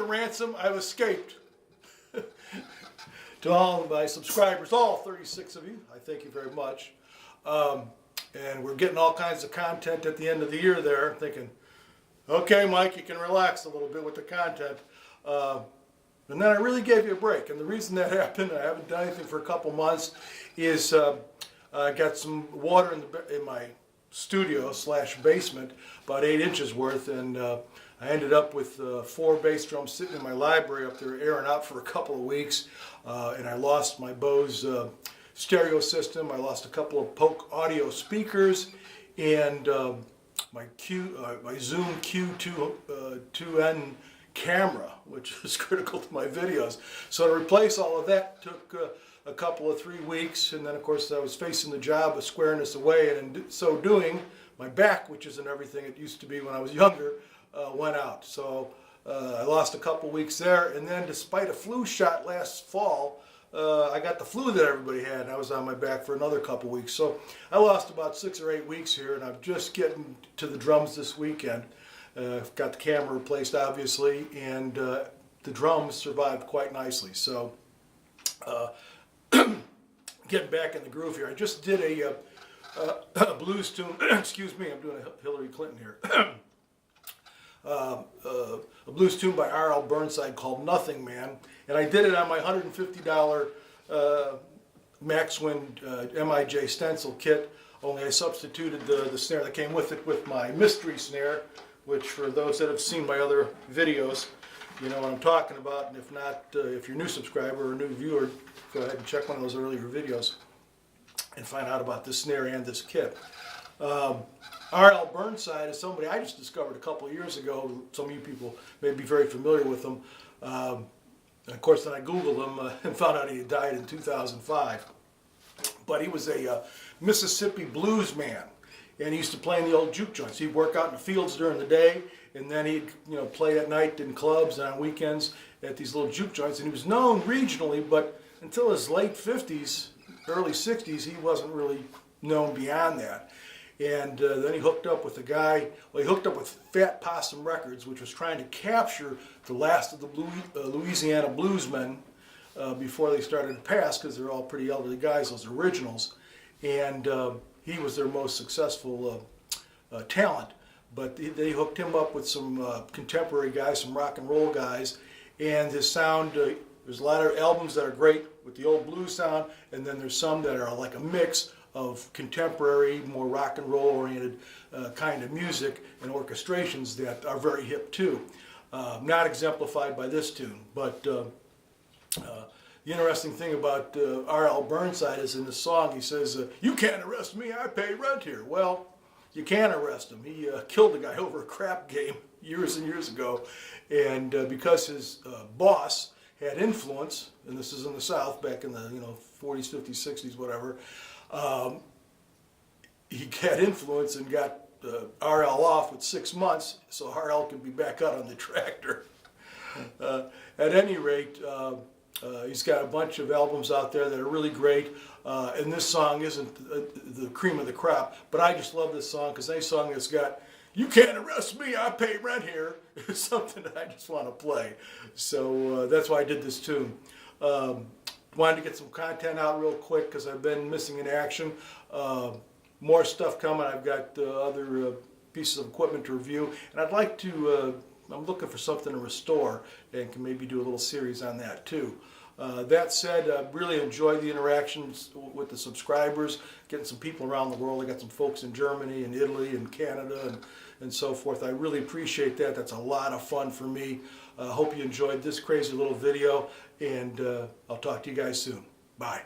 ransom. I've escaped. To all of my subscribers, all 36 of you, I thank you very much. And we're getting all kinds of content at the end of the year there. I'm thinking, okay, Mike, you can relax a little bit with the content. And then I really gave you a break. And the reason that happened, I haven't done anything for a couple months, is I got some water in my studio / basement, about 8 inches worth, and I ended up with 4 bass drums sitting in my library up there airing out for a couple of weeks, and I lost my Bose stereo system. I lost a couple of Polk audio speakers, and my Zoom Q2N camera, which is critical to my videos. So to replace all of that took a couple of 3 weeks, and then of course I was facing the job of squaring this away, and in so doing, my back, which isn't everything it used to be when I was younger, went out. So I lost a couple weeks there, and then despite a flu shot last fall, I got the flu that everybody had, and I was on my back for another couple weeks. So I lost about 6 or 8 weeks here, and I'm just getting to the drums this weekend. I've got the camera replaced, obviously, and the drums survived quite nicely. So getting back in the groove here. I just did a blues tune. Excuse me, I'm doing a Hillary Clinton here. A blues tune by RL Burnside called Nothing Man, and I did it on my $150 Maxwin MIJ stencil kit, only I substituted the snare that came with it with my mystery snare, which for those that have seen my other videos, you know what I'm talking about, and if not, if you're a new subscriber or a new viewer, go ahead and check one of those earlier videos and find out about this snare and this kit. RL Burnside is somebody I just discovered a couple of years ago. Some of you people may be very familiar with him. And of course, then I Googled him and found out he had died in 2005. But he was a Mississippi blues man, and he used to play in the old juke joints. He'd work out in the fields during the day, and then he'd play at night in clubs and on weekends at these little juke joints. And he was known regionally, but until his late 50s, early 60s, he wasn't really known beyond that. And then he hooked up with a guy, well, he hooked up with Fat Possum Records, which was trying to capture the last of the Louisiana bluesmen before they started to pass, because they're all pretty elderly guys, those originals. And he was their most successful talent. But they hooked him up with some contemporary guys, some rock and roll guys, and his sound, there's a lot of albums that are great with the old blues sound, and then there's some that are like a mix of contemporary, more rock and roll oriented kind of music and orchestrations that are very hip too. Not exemplified by this tune, but the interesting thing about RL Burnside is in the song he says, "You can't arrest me, I pay rent here." Well, you can arrest him. He killed a guy over a crap game years and years ago, and because his boss had influence, and this is in the South back in the 40s, 50s, 60s, whatever. He had influence and got RL off with 6 months, so RL could be back out on the tractor. At any rate, he's got a bunch of albums out there that are really great, and this song isn't the cream of the crop, but I just love this song because any song that's got "You can't arrest me, I pay rent here" is something that I just want to play. So that's why I did this tune. Wanted to get some content out real quick because I've been missing in action. More stuff coming. I've got other pieces of equipment to review, and I'd like to, I'm looking for something to restore and can maybe do a little series on that too. That said, I really enjoyed the interactions with the subscribers, getting some people around the world. I got some folks in Germany and Italy and Canada and so forth. I really appreciate that. That's a lot of fun for me. Hope you enjoyed this crazy little video, and I'll talk to you guys soon. Bye.